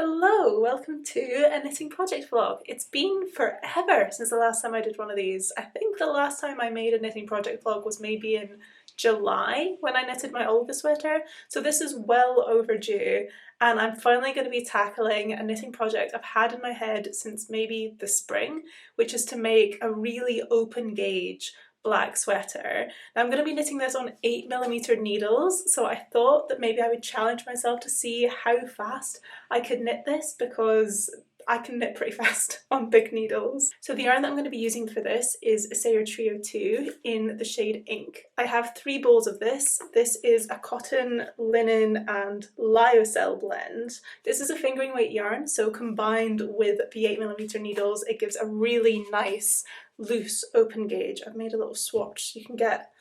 Hello, welcome to a knitting project vlog. It's been forever since the last time I did one of these. I think the last time I made a knitting project vlog was maybe in July when I knitted my Olga sweater, so this is well overdue and I'm finally going to be tackling a knitting project I've had in my head since maybe the spring, which is to make a really open gauge black sweater. Now I'm going to be knitting this on 8mm needles, so I thought that maybe I would challenge myself to see how fast I could knit this, because I can knit pretty fast on big needles. So the yarn that I'm going to be using for this is Sayer Trio 2 in the shade Ink. I have 3 bowls of this. This is a cotton, linen and lyocell blend. This is a fingering weight yarn, so combined with the 8mm needles it gives a really nice loose open gauge. I've made a little swatch so you can get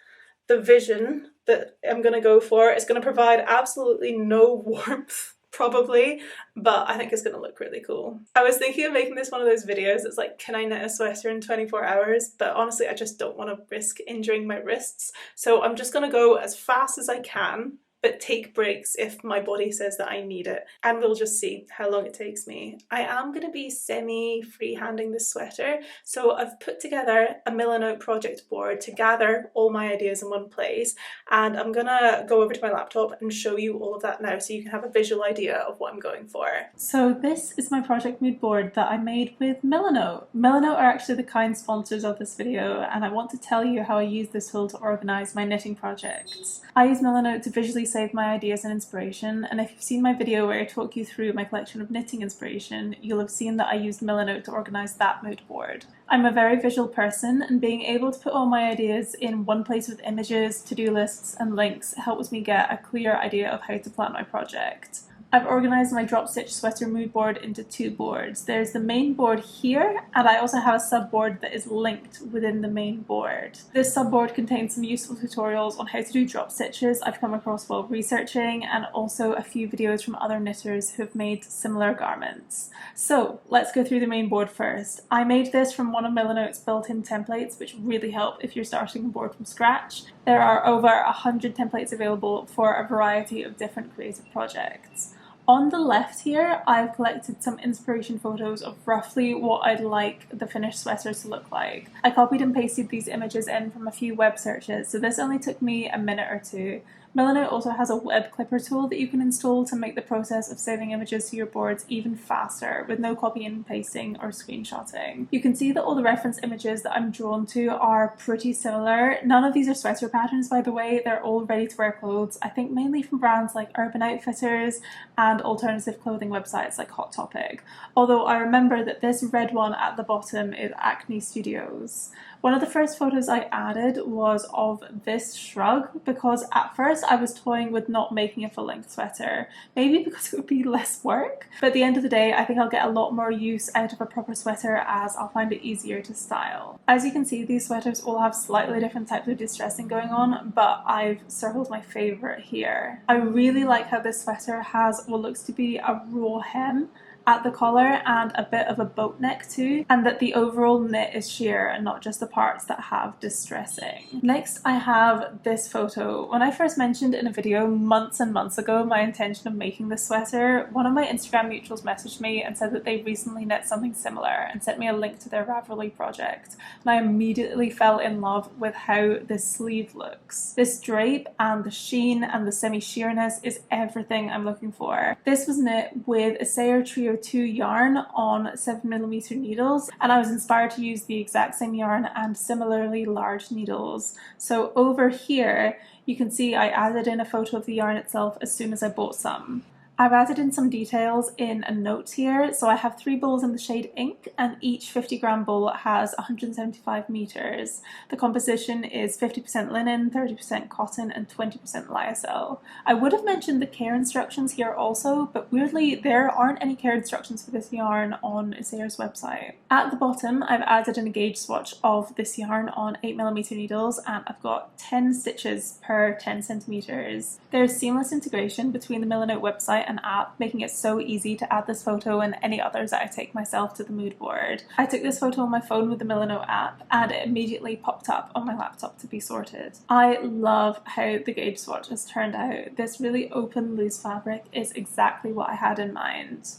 the vision that I'm going to go for. It's going to provide absolutely no warmth probably, but I think it's going to look really cool. I was thinking of making this one of those videos that's like, can I knit a sweater in 24 hours? But honestly I just don't want to risk injuring my wrists, so I'm just going to go as fast as I can, but take breaks if my body says that I need it, and we'll just see how long it takes me. I am going to be semi-freehanding this sweater, so I've put together a mill and out project board to gather all my ideas in one place, and I'm gonna go over to my laptop and show you all of that now so you can have a visual idea of what I'm going for. So this is my project mood board that I made with Mill and Out. Mill and Out are actually the kind sponsors of this video, and I want to tell you how I use this tool to organise my knitting projects. I use Mill and Out to visually save my ideas and inspiration, and if you've seen my video where I talk you through my collection of knitting inspiration, you'll have seen that I used Mill and Out to organise that mood board. I'm a very visual person, and being able to put all my ideas in one place with images, to-do lists and links helps me get a clear idea of how to plan my project. I've organised my drop stitch sweater mood board into 2 boards. There's the main board here, and I also have a sub board that is linked within the main board. This sub board contains some useful tutorials on how to do drop stitches I've come across while researching, and also a few videos from other knitters who've made similar garments. So let's go through the main board first. I made this from one of Mill and Out's built-in templates, which really help if you're starting a board from scratch. There are over 100 templates available for a variety of different creative projects. On the left here, I've collected some inspiration photos of roughly what I'd like the finished sweaters to look like. I copied and pasted these images in from a few web searches, so this only took me a minute or 2. Mill and Out also has a web clipper tool that you can install to make the process of saving images to your boards even faster, with no copying and pasting or screenshotting. You can see that all the reference images that I'm drawn to are pretty similar. None of these are sweater patterns, by the way. They're all ready-to-wear clothes, I think mainly from brands like Urban Outfitters and alternative clothing websites like Hot Topic. Although I remember that this red one at the bottom is Acne Studios. One of the first photos I added was of this shrug, because at first I was toying with not making a full-length sweater, maybe because it would be less work, but at the end of the day I think I'll get a lot more use out of a proper sweater as I'll find it easier to style. As you can see, these sweaters all have slightly different types of distressing going on, but I've circled my favourite here. I really like how this sweater has what looks to be a raw hem at the collar and a bit of a boat neck too, and that the overall knit is sheer and not just the parts that have distressing. Next I have this photo. When I first mentioned in a video months and months ago my intention of making this sweater, one of my Instagram mutuals messaged me and said that they recently knit something similar and sent me a link to their Ravelry project, and I immediately fell in love with how this sleeve looks. This drape and the sheen and the semi-sheerness is everything I'm looking for. This was knit with a Sayer Trio 2 yarn on 7mm needles, and I was inspired to use the exact same yarn and similarly large needles. So over here you can see I added in a photo of the yarn itself as soon as I bought some. I've added in some details in a note here, so I have 3 bowls in the shade Ink, and each 50-gram bowl has 175 meters. The composition is 50% linen, 30% cotton and 20% lyocell. I would have mentioned the care instructions here also, but weirdly there aren't any care instructions for this yarn on Sayer's website. At the bottom I've added in a gauge swatch of this yarn on 8mm needles, and I've got 10 stitches per 10 centimeters. There's seamless integration between the Mill and Out website and app, making it so easy to add this photo and any others that I take myself to the mood board. I took this photo on my phone with the Mill and Out app, and it immediately popped up on my laptop to be sorted. I love how the gauge swatch has turned out. This really open, loose fabric is exactly what I had in mind.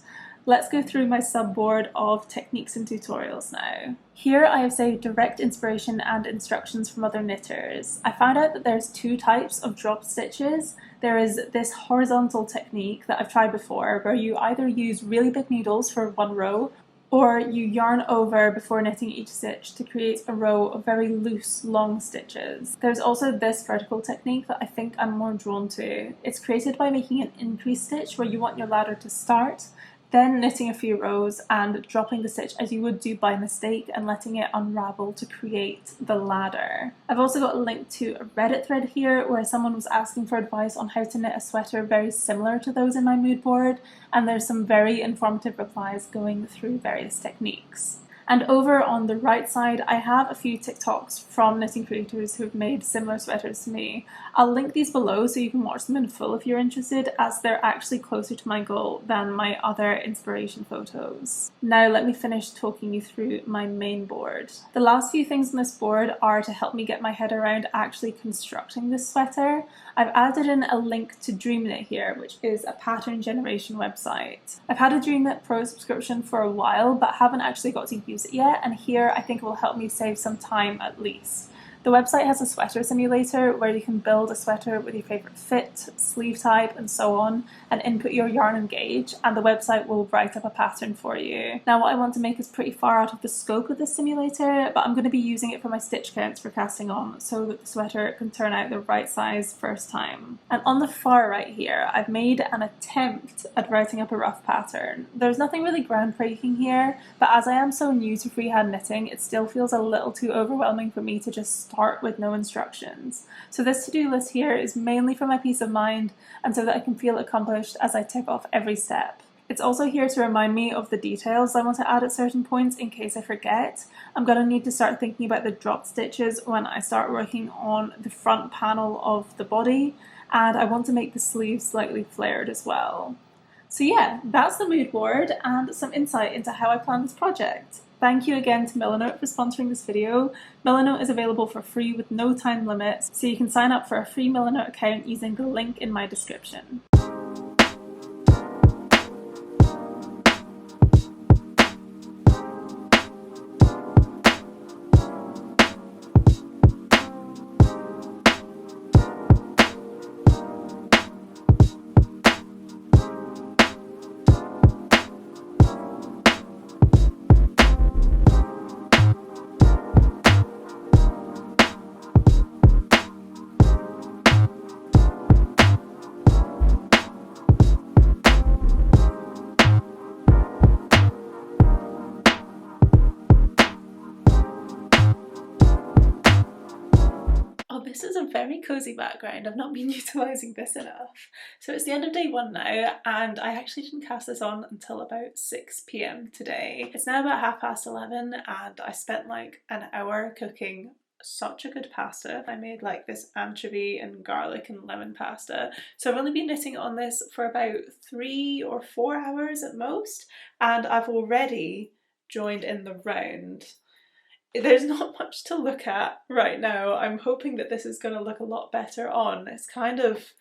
Let's go through my subboard of techniques and tutorials now. Here I have saved direct inspiration and instructions from other knitters. I found out that there's two types of drop stitches. There is this horizontal technique that I've tried before, where you either use really big needles for one row, or you yarn over before knitting each stitch to create a row of very loose, long stitches. There's also this vertical technique that I think I'm more drawn to. It's created by making an increase stitch where you want your ladder to start, then knitting a few rows and dropping the stitch as you would do by mistake and letting it unravel to create the ladder. I've also got a link to a Reddit thread here where someone was asking for advice on how to knit a sweater very similar to those in my mood board, and there's some very informative replies going through various techniques. And over on the right side, I have a few TikToks from knitting creators who've made similar sweaters to me. I'll link these below so you can watch them in full if you're interested, as they're actually closer to my goal than my other inspiration photos. Now let me finish talking you through my main board. The last few things on this board are to help me get my head around actually constructing this sweater. I've added in a link to DreamKnit here, which is a pattern generation website. I've had a DreamKnit Pro subscription for a while, but haven't actually got to use it yet, and here I think it will help me save some time at least. The website has a sweater simulator where you can build a sweater with your favourite fit, sleeve type and so on, and input your yarn and gauge, and the website will write up a pattern for you. Now what I want to make is pretty far out of the scope of this simulator, but I'm going to be using it for my stitch counts for casting on so that the sweater can turn out the right size first time. And on the far right here, I've made an attempt at writing up a rough pattern. There's nothing really groundbreaking here, but as I am so new to freehand knitting, it still feels a little too overwhelming for me to just start with no instructions. So this to-do list here is mainly for my peace of mind and so that I can feel accomplished as I tick off every step. It's also here to remind me of the details I want to add at certain points in case I forget. I'm going to need to start thinking about the drop stitches when I start working on the front panel of the body, and I want to make the sleeves slightly flared as well. So yeah, that's the mood board and some insight into how I planned this project. Thank you again to Milanote for sponsoring this video. Milanote is available for free with no time limits, so you can sign up for a free Milanote account using the link in my description. Oh, this is a very cozy background. I've not been utilising this enough. So it's the end of day one now, and I actually didn't cast this on until about 6 p.m. today. It's now about 11:30 and I spent like an hour cooking such a good pasta. I made like this anchovy and garlic and lemon pasta. So I've only been knitting on this for about 3 or 4 hours at most, and I've already joined in the round. There's not much to look at right now. I'm hoping that this is going to look a lot better on. It's kind of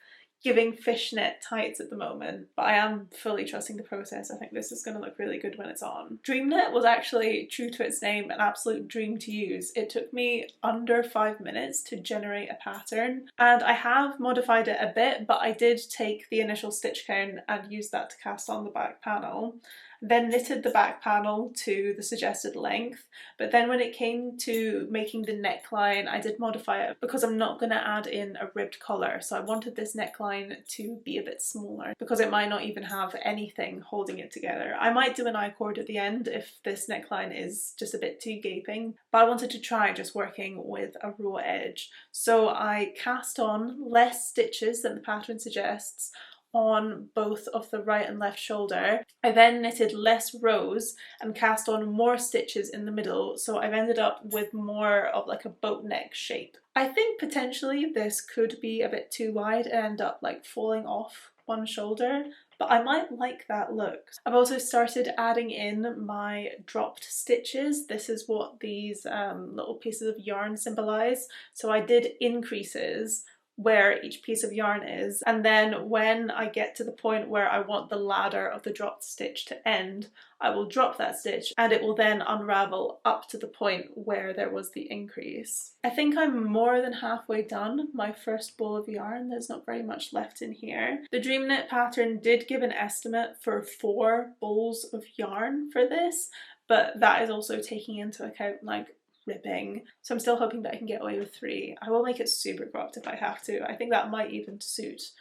giving fishnet tights at the moment, but I am fully trusting the process. I think this is going to look really good when it's on. DreamKnit was actually, true to its name, an absolute dream to use. It took me under 5 minutes to generate a pattern, and I have modified it a bit, but I did take the initial stitch count and use that to cast on the back panel. Then knitted the back panel to the suggested length, but then when it came to making the neckline, I did modify it because I'm not going to add in a ribbed collar, so I wanted this neckline to be a bit smaller because it might not even have anything holding it together. I might do an I-cord at the end if this neckline is just a bit too gaping, but I wanted to try just working with a raw edge. So I cast on less stitches than the pattern suggests on both of the right and left shoulder. I then knitted less rows and cast on more stitches in the middle, so I've ended up with more of like a boat neck shape. I think potentially this could be a bit too wide and end up like falling off one shoulder, but I might like that look. I've also started adding in my dropped stitches. This is what these little pieces of yarn symbolize. So I did increases where each piece of yarn is, and then when I get to the point where I want the ladder of the dropped stitch to end, I will drop that stitch and it will then unravel up to the point where there was the increase. I think I'm more than halfway done my first bowl of yarn. There's not very much left in here. The Dream Knit pattern did give an estimate for 4 bowls of yarn for this, but that is also taking into account like ribbing, so I'm still hoping that I can get away with 3. I will make it super cropped if I have to. I think that might even suit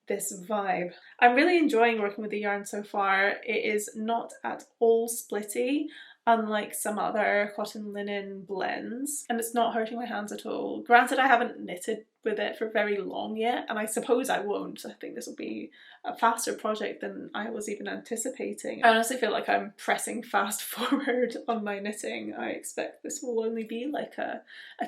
this vibe. I'm really enjoying working with the yarn so far. It is not at all splitty, unlike some other cotton linen blends, and it's not hurting my hands at all. Granted, I haven't knitted with it for very long yet, and I suppose I won't. I think this will be a faster project than I was even anticipating. I honestly feel like I'm pressing fast forward on my knitting. I expect this will only be like a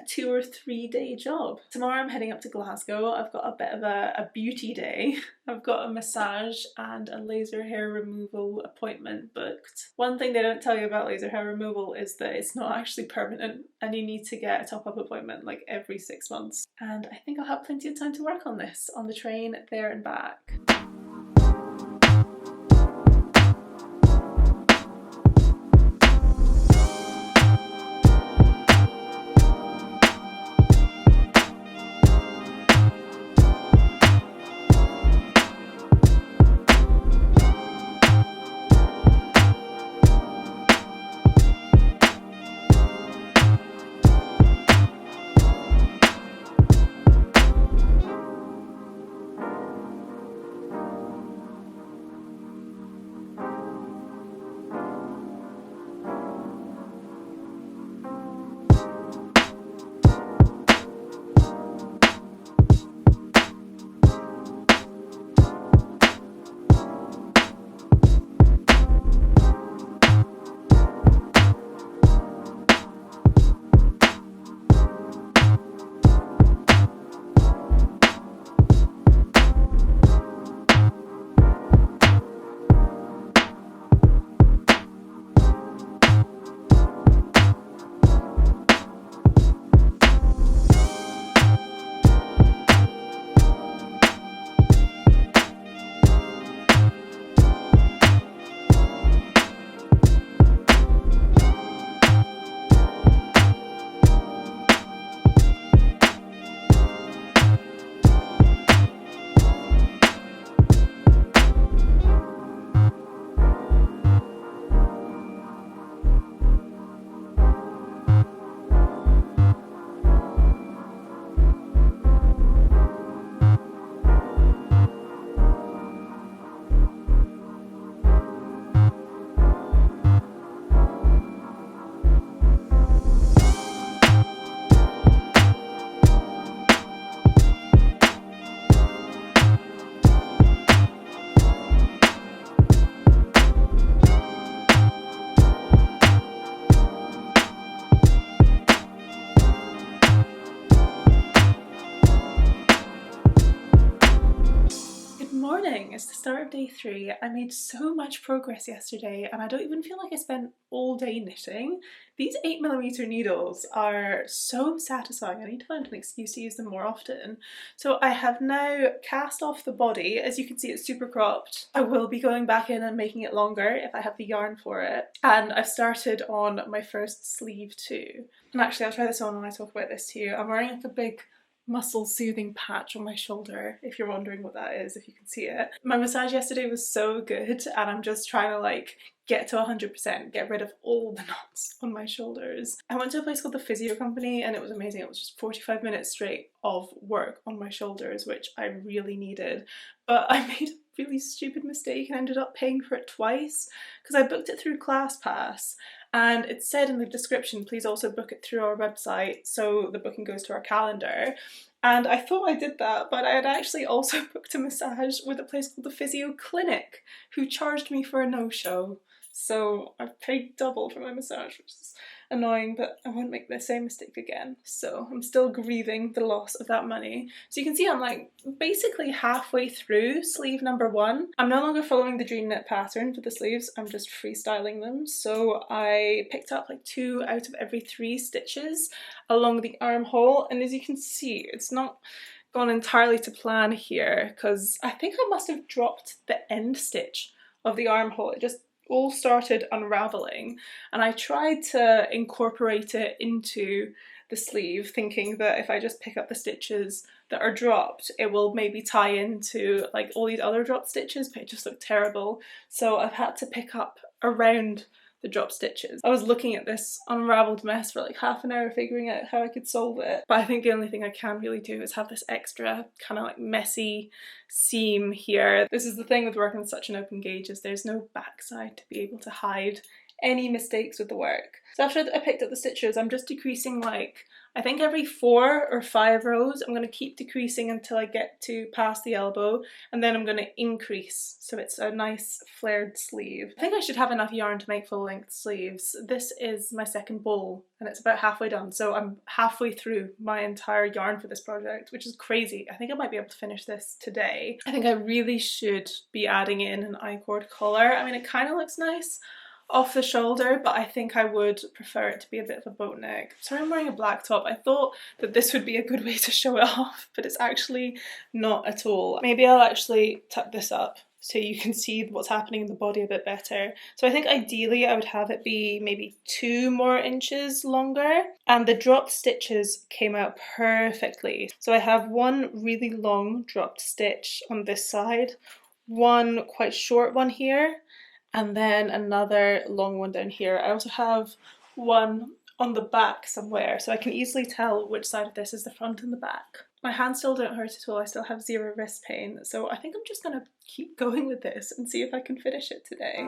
2 or 3 day job. Tomorrow I'm heading up to Glasgow. I've got a bit of a beauty day. I've got a massage and a laser hair removal appointment booked. One thing they don't tell you about laser hair removal is that it's not actually permanent and you need to get a top-up appointment like every 6 months. And I think I'll have plenty of time to work on this on the train there and back. It's the start of day 3. I made so much progress yesterday and I don't even feel like I spent all day knitting. These 8mm needles are so satisfying. I need to find an excuse to use them more often. So I have now cast off the body. As you can see, it's super cropped. I will be going back in and making it longer if I have the yarn for it. And I've started on my first sleeve too. And actually I'll try this on when I talk about this too. I'm wearing like a big muscle soothing patch on my shoulder, if you're wondering what that is, if you can see it. My massage yesterday was so good and I'm just trying to like get to 100%, get rid of all the knots on my shoulders. I went to a place called the Physio Company and it was amazing. It was just 45 minutes straight of work on my shoulders, which I really needed. But I made a really stupid mistake and ended up paying for it twice because I booked it through ClassPass. And it said in the description, please also book it through our website, so the booking goes to our calendar. And I thought I did that, but I had actually also booked a massage with a place called the Physio Clinic, who charged me for a no-show. So I've paid double for my massage, which is annoying, but I won't make the same mistake again. So I'm still grieving the loss of that money. So you can see I'm like basically halfway through sleeve number 1. I'm no longer following the Dream Knit pattern for the sleeves, I'm just freestyling them. So I picked up like 2 out of every 3 stitches along the armhole, and as you can see, it's not gone entirely to plan here because I think I must have dropped the end stitch of the armhole. It just all started unraveling, and I tried to incorporate it into the sleeve, thinking that if I just pick up the stitches that are dropped, it will maybe tie into like all these other drop stitches, but it just looked terrible. So I've had to pick up around the drop stitches. I was looking at this unraveled mess for like half an hour figuring out how I could solve it, but I think the only thing I can really do is have this extra kind of like messy seam here. This is the thing with working with such an open gauge, is there's no backside to be able to hide any mistakes with the work. So after I picked up the stitches, I'm just decreasing like, I think every 4 or 5 rows. I'm going to keep decreasing until I get to past the elbow, and then I'm going to increase so it's a nice flared sleeve. I think I should have enough yarn to make full length sleeves. This is my second bowl and it's about halfway done, so I'm halfway through my entire yarn for this project, which is crazy. I think I might be able to finish this today. I think I really should be adding in an I-cord collar. I mean, it kind of looks nice off the shoulder, but I think I would prefer it to be a bit of a boat neck. Sorry, I'm wearing a black top. I thought that this would be a good way to show it off, but it's actually not at all. Maybe I'll actually tuck this up so you can see what's happening in the body a bit better. So I think ideally I would have it be maybe 2 more inches longer, and the dropped stitches came out perfectly. So I have one really long dropped stitch on this side, one quite short one here, and then another long one down here. I also have one on the back somewhere, so I can easily tell which side of this is the front and the back. My hands still don't hurt at all. I still have 0 wrist pain, so I think I'm just gonna keep going with this and see if I can finish it today.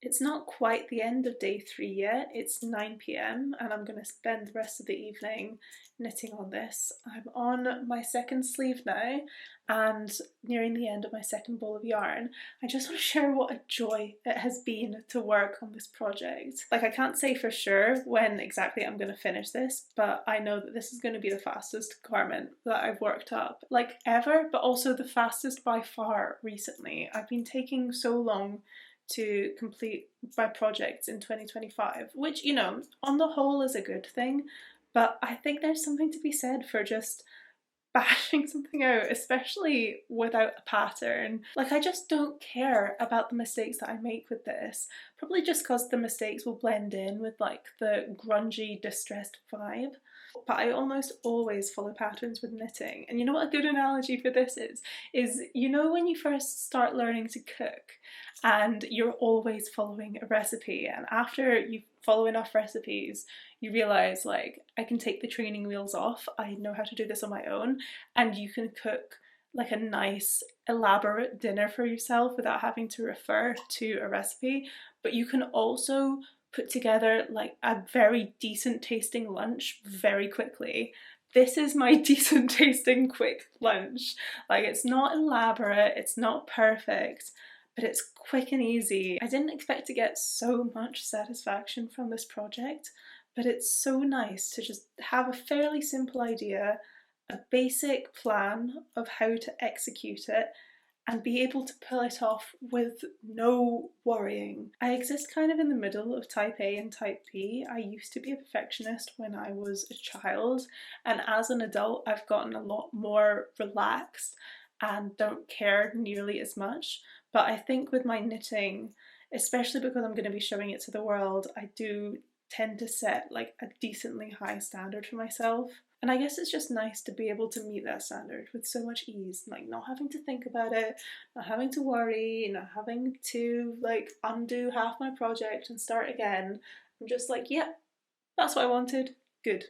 It's not quite the end of day 3 yet, it's 9 p.m. and I'm going to spend the rest of the evening knitting on this. I'm on my second sleeve now and nearing the end of my second ball of yarn. I just want to share what a joy it has been to work on this project. Like, I can't say for sure when exactly I'm going to finish this, but I know that this is going to be the fastest garment that I've worked up, like ever, but also the fastest by far recently. I've been taking so long to complete my projects in 2025, which, you know, on the whole is a good thing, but I think there's something to be said for just bashing something out, especially without a pattern. Like, I just don't care about the mistakes that I make with this, probably just because the mistakes will blend in with like the grungy, distressed vibe. But I almost always follow patterns with knitting. And you know what a good analogy for this is you know when you first start learning to cook and you're always following a recipe, and after you follow enough recipes you realise, like, I can take the training wheels off, I know how to do this on my own, and you can cook like a nice elaborate dinner for yourself without having to refer to a recipe. But you can also put together like a very decent tasting lunch very quickly. This is my decent tasting quick lunch. Like, it's not elaborate, it's not perfect, but it's quick and easy. I didn't expect to get so much satisfaction from this project, but it's so nice to just have a fairly simple idea, a basic plan of how to execute it, and be able to pull it off with no worrying. I exist kind of in the middle of type A and type B. I used to be a perfectionist when I was a child, and as an adult I've gotten a lot more relaxed and don't care nearly as much. But I think with my knitting, especially because I'm going to be showing it to the world, I do tend to set like a decently high standard for myself. And I guess it's just nice to be able to meet that standard with so much ease, like not having to think about it, not having to worry, not having to like undo half my project and start again. I'm just like, yeah, that's what I wanted, good.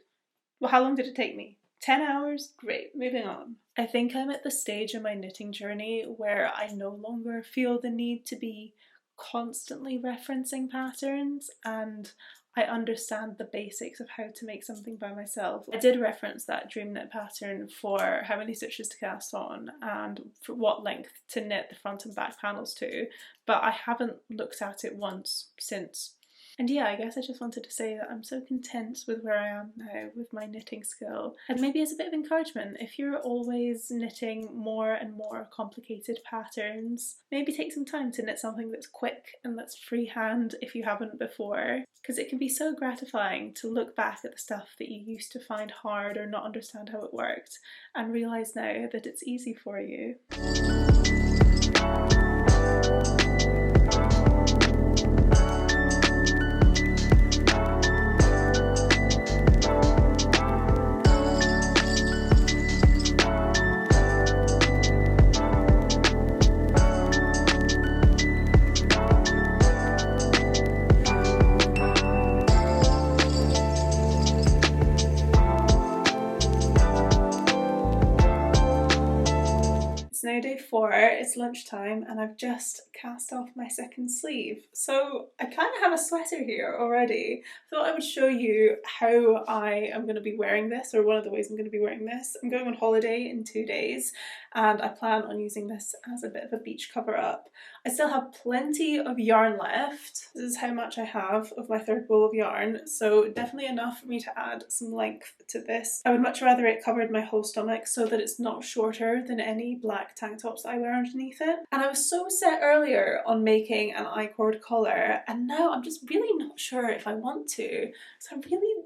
Well, how long did it take me? 10 hours? Great, moving on. I think I'm at the stage in my knitting journey where I no longer feel the need to be constantly referencing patterns, and I understand the basics of how to make something by myself. I did reference that dream knit pattern for how many stitches to cast on and for what length to knit the front and back panels to, but I haven't looked at it once since. And yeah, I guess I just wanted to say that I'm so content with where I am now with my knitting skill. And maybe as a bit of encouragement, if you're always knitting more and more complicated patterns, maybe take some time to knit something that's quick and that's freehand if you haven't before. Because it can be so gratifying to look back at the stuff that you used to find hard or not understand how it worked and realise now that it's easy for you. It's now day 4, it's lunchtime, and I've just cast off my second sleeve. So I kind of have a sweater here already. I thought I would show you how I am going to be wearing this, or one of the ways I'm going to be wearing this. I'm going on holiday in 2 days, and I plan on using this as a bit of a beach cover up. I still have plenty of yarn left. This is how much I have of my third bowl of yarn, so definitely enough for me to add some length to this. I would much rather it covered my whole stomach so that it's not shorter than any black tank tops that I wear underneath it. And I was so set earlier on making an I-cord collar, and now I'm just really not sure if I want to. So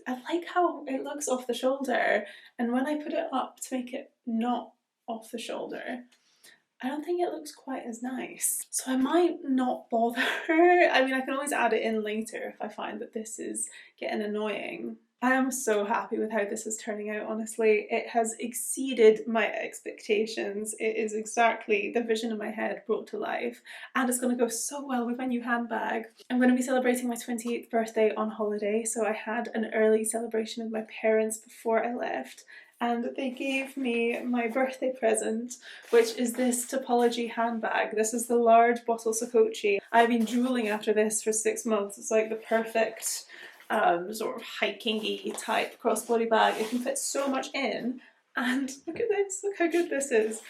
I like how it looks off the shoulder, and when I put it up to make it not off the shoulder, I don't think it looks quite as nice. So I might not bother. I mean, I can always add it in later if I find that this is getting annoying. I am so happy with how this is turning out, honestly. It has exceeded my expectations. It is exactly the vision in my head brought to life, and it's going to go so well with my new handbag. I'm going to be celebrating my 28th birthday on holiday, so I had an early celebration with my parents before I left, and they gave me my birthday present, which is this Topology handbag. This is the large bottle Sokochi. I've been drooling after this for 6 months. It's like the perfect sort of hiking-y type crossbody bag. It can fit so much in, and look at this, look how good this is.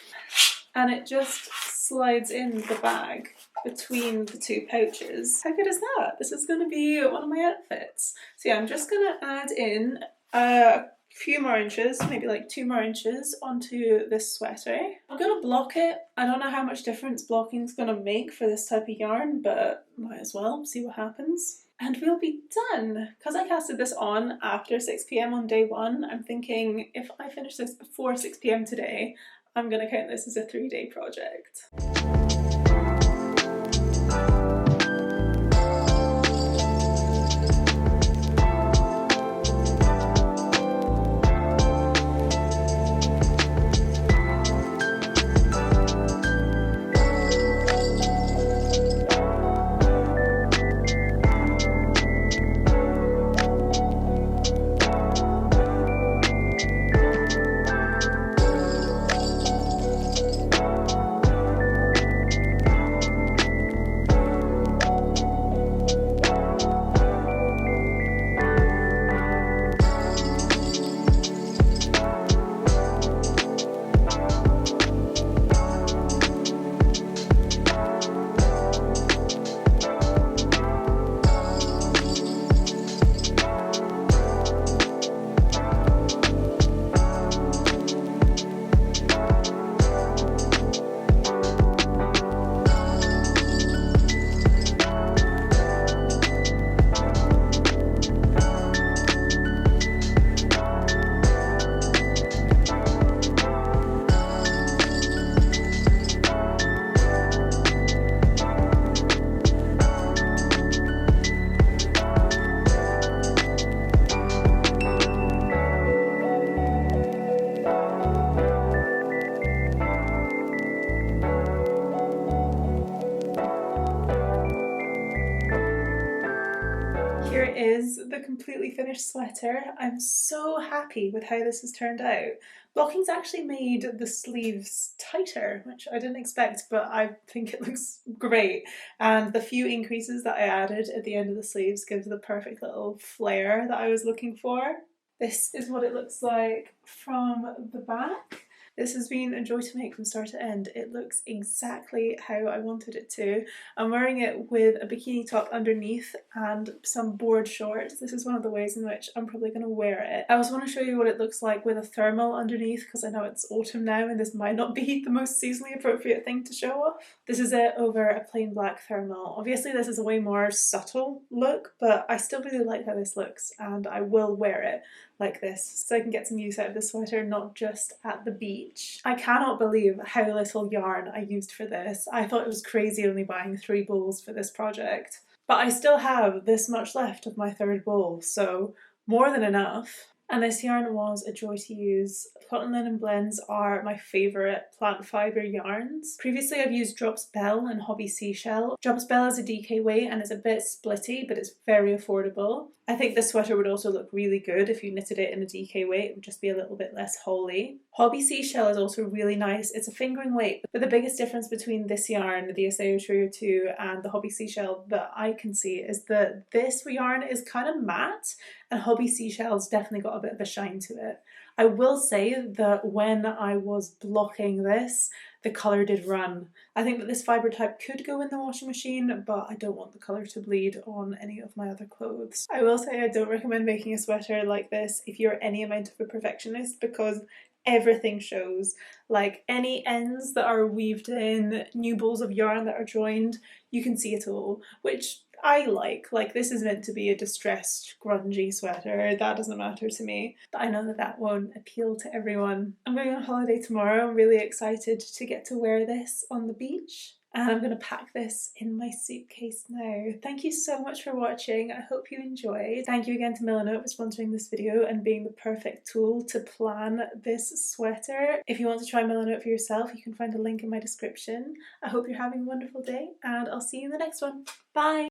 And it just slides in the bag between the 2 pouches. How good is that? This is going to be one of my outfits. So yeah, I'm just going to add in a few more inches, maybe like 2 more inches onto this sweater. I'm going to block it. I don't know how much difference blocking is going to make for this type of yarn, but might as well see what happens. And we'll be done. Because I casted this on after 6 p.m. on day 1, I'm thinking if I finish this before 6 p.m. today, I'm going to count this as a 3-day project. Here is the completely finished sweater. I'm so happy with how this has turned out. Blocking's actually made the sleeves tighter, which I didn't expect, but I think it looks great. And the few increases that I added at the end of the sleeves gives the perfect little flare that I was looking for. This is what it looks like from the back. This has been a joy to make from start to end. It looks exactly how I wanted it to. I'm wearing it with a bikini top underneath and some board shorts. This is one of the ways in which I'm probably going to wear it. I also want to show you what it looks like with a thermal underneath, because I know it's autumn now and this might not be the most seasonally appropriate thing to show off. This is it over a plain black thermal. Obviously this is a way more subtle look, but I still really like how this looks and I will wear it like this so I can get some use out of the sweater, not just at the beach. I cannot believe how little yarn I used for this. I thought it was crazy only buying 3 bowls for this project, but I still have this much left of my 3rd bowl, so more than enough. And this yarn was a joy to use. Cotton linen blends are my favourite plant fibre yarns. Previously I've used Drops Bell and Hobby Seashell. Drops Bell is a DK weight and it's a bit splitty, but it's very affordable. I think this sweater would also look really good if you knitted it in a DK weight. It would just be a little bit less holey. Hobby Seashell is also really nice. It's a fingering weight, but the biggest difference between this yarn, the Aseo Trio 2, and the Hobby Seashell that I can see is that this yarn is kind of matte and Hobby Seashell's definitely got a bit of a shine to it. I will say that when I was blocking this, the colour did run. I think that this fibre type could go in the washing machine, but I don't want the colour to bleed on any of my other clothes. I will say I don't recommend making a sweater like this if you're any amount of a perfectionist, because everything shows. Like any ends that are weaved in, new balls of yarn that are joined, you can see it all, which I like. Like, this is meant to be a distressed, grungy sweater. That doesn't matter to me. But I know that that won't appeal to everyone. I'm going on holiday tomorrow. I'm really excited to get to wear this on the beach. And I'm going to pack this in my suitcase now. Thank you so much for watching. I hope you enjoyed. Thank you again to Milanote for sponsoring this video and being the perfect tool to plan this sweater. If you want to try Milanote for yourself, you can find a link in my description. I hope you're having a wonderful day and I'll see you in the next one. Bye!